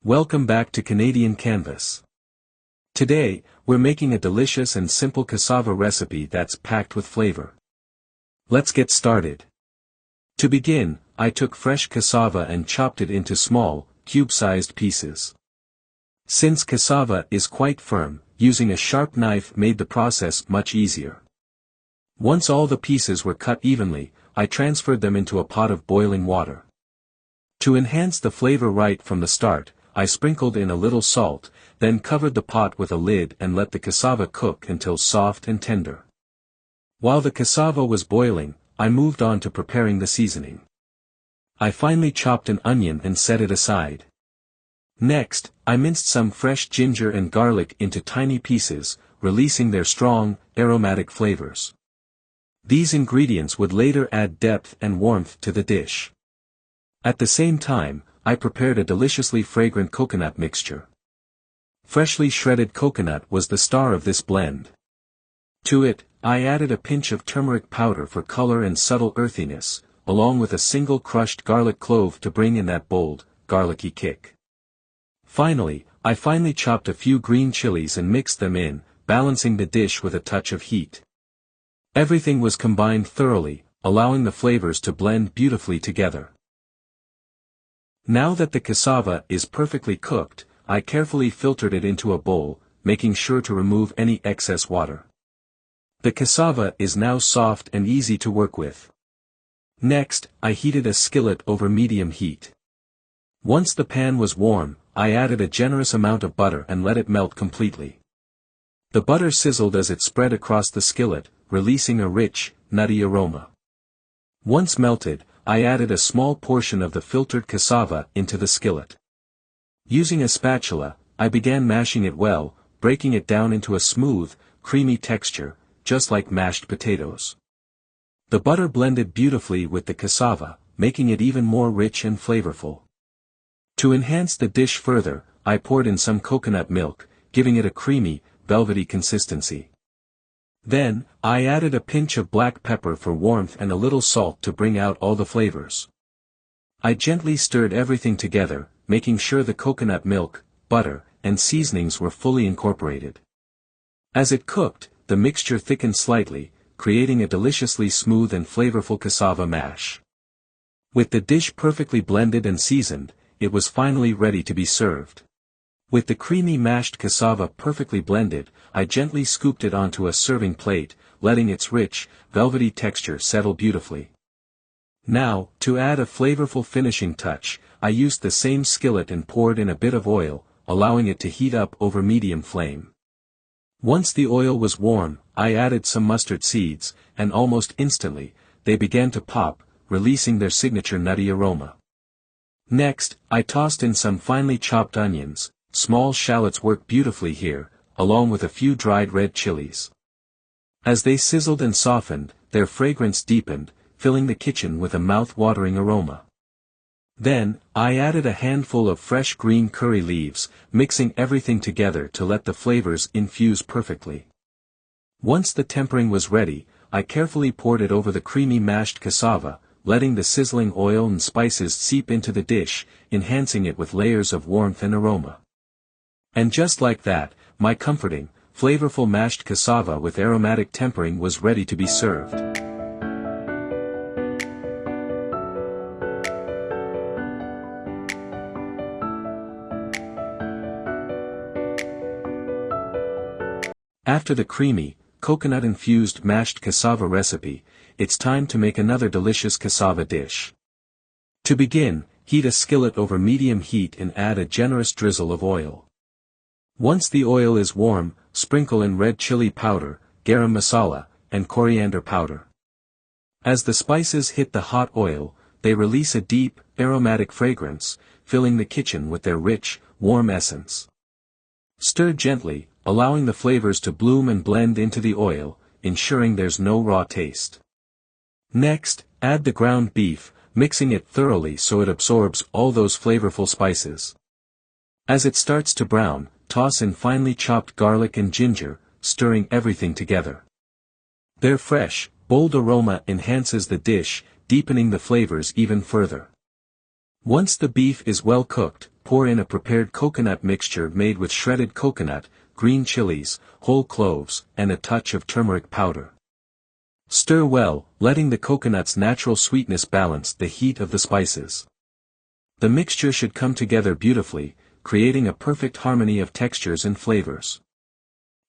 Welcome back to Canadian Canvas. Today, we're making a delicious and simple cassava recipe that's packed with flavor. Let's get started. To begin, I took fresh cassava and chopped it into small, cube-sized pieces. Since cassava is quite firm, using a sharp knife made the process much easier. Once all the pieces were cut evenly, I transferred them into a pot of boiling water. To enhance the flavor right from the start, I sprinkled in a little salt, then covered the pot with a lid and let the cassava cook until soft and tender. While the cassava was boiling, I moved on to preparing the seasoning. I finely chopped an onion and set it aside. Next, I minced some fresh ginger and garlic into tiny pieces, releasing their strong, aromatic flavors. These ingredients would later add depth and warmth to the dish. At the same time, I prepared a deliciously fragrant coconut mixture. Freshly shredded coconut was the star of this blend. To it, I added a pinch of turmeric powder for color and subtle earthiness, along with a single crushed garlic clove to bring in that bold, garlicky kick. Finally, I finely chopped a few green chilies and mixed them in, balancing the dish with a touch of heat. Everything was combined thoroughly, allowing the flavors to blend beautifully together. Now that the cassava is perfectly cooked, I carefully filtered it into a bowl, making sure to remove any excess water. The cassava is now soft and easy to work with. Next, I heated a skillet over medium heat. Once the pan was warm, I added a generous amount of butter and let it melt completely. The butter sizzled as it spread across the skillet, releasing a rich, nutty aroma. Once melted, I added a small portion of the filtered cassava into the skillet. Using a spatula, I began mashing it well, breaking it down into a smooth, creamy texture, just like mashed potatoes. The butter blended beautifully with the cassava, making it even more rich and flavorful. To enhance the dish further, I poured in some coconut milk, giving it a creamy, velvety consistency. Then, I added a pinch of black pepper for warmth and a little salt to bring out all the flavors. I gently stirred everything together, making sure the coconut milk, butter, and seasonings were fully incorporated. As it cooked, the mixture thickened slightly, creating a deliciously smooth and flavorful cassava mash. With the dish perfectly blended and seasoned, it was finally ready to be served. With the creamy mashed cassava perfectly blended, I gently scooped it onto a serving plate, letting its rich, velvety texture settle beautifully. Now, to add a flavorful finishing touch, I used the same skillet and poured in a bit of oil, allowing it to heat up over medium flame. Once the oil was warm, I added some mustard seeds, and almost instantly, they began to pop, releasing their signature nutty aroma. Next, I tossed in some finely chopped onions. Small shallots work beautifully here, along with a few dried red chilies. As they sizzled and softened, their fragrance deepened, filling the kitchen with a mouth-watering aroma. Then, I added a handful of fresh green curry leaves, mixing everything together to let the flavors infuse perfectly. Once the tempering was ready, I carefully poured it over the creamy mashed cassava, letting the sizzling oil and spices seep into the dish, enhancing it with layers of warmth and aroma. And just like that, my comforting, flavorful mashed cassava with aromatic tempering was ready to be served. After the creamy, coconut-infused mashed cassava recipe, it's time to make another delicious cassava dish. To begin, heat a skillet over medium heat and add a generous drizzle of oil. Once the oil is warm, sprinkle in red chili powder, garam masala, and coriander powder. As the spices hit the hot oil, they release a deep, aromatic fragrance, filling the kitchen with their rich, warm essence. Stir gently, allowing the flavors to bloom and blend into the oil, ensuring there's no raw taste. Next, add the ground beef, mixing it thoroughly so it absorbs all those flavorful spices. As it starts to brown, toss in finely chopped garlic and ginger, stirring everything together. Their fresh, bold aroma enhances the dish, deepening the flavors even further. Once the beef is well cooked, pour in a prepared coconut mixture made with shredded coconut, green chilies, whole cloves, and a touch of turmeric powder. Stir well, letting the coconut's natural sweetness balance the heat of the spices. The mixture should come together beautifully, creating a perfect harmony of textures and flavors.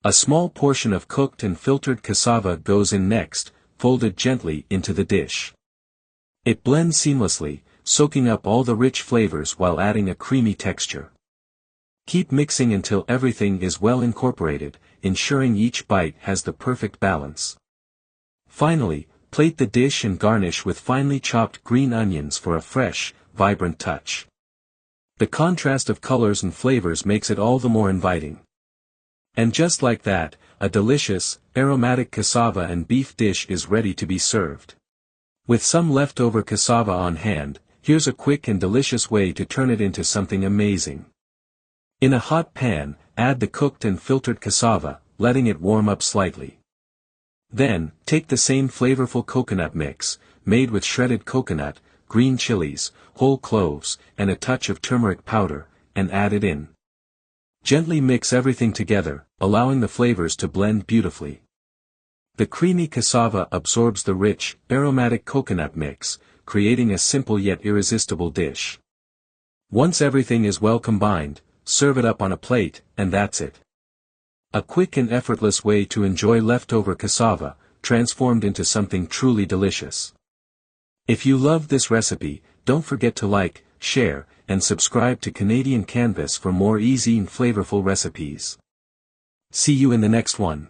A small portion of cooked and filtered cassava goes in next, folded gently into the dish. It blends seamlessly, soaking up all the rich flavors while adding a creamy texture. Keep mixing until everything is well incorporated, ensuring each bite has the perfect balance. Finally, plate the dish and garnish with finely chopped green onions for a fresh, vibrant touch. The contrast of colors and flavors makes it all the more inviting. And just like that, a delicious, aromatic cassava and beef dish is ready to be served. With some leftover cassava on hand, here's a quick and delicious way to turn it into something amazing. In a hot pan, add the cooked and filtered cassava, letting it warm up slightly. Then, take the same flavorful coconut mix, made with shredded coconut, green chilies, whole cloves, and a touch of turmeric powder, and add it in. Gently mix everything together, allowing the flavors to blend beautifully. The creamy cassava absorbs the rich, aromatic coconut mix, creating a simple yet irresistible dish. Once everything is well combined, serve it up on a plate, and that's it. A quick and effortless way to enjoy leftover cassava, transformed into something truly delicious. If you loved this recipe, don't forget to like, share, and subscribe to Canadian Canvas for more easy and flavorful recipes. See you in the next one.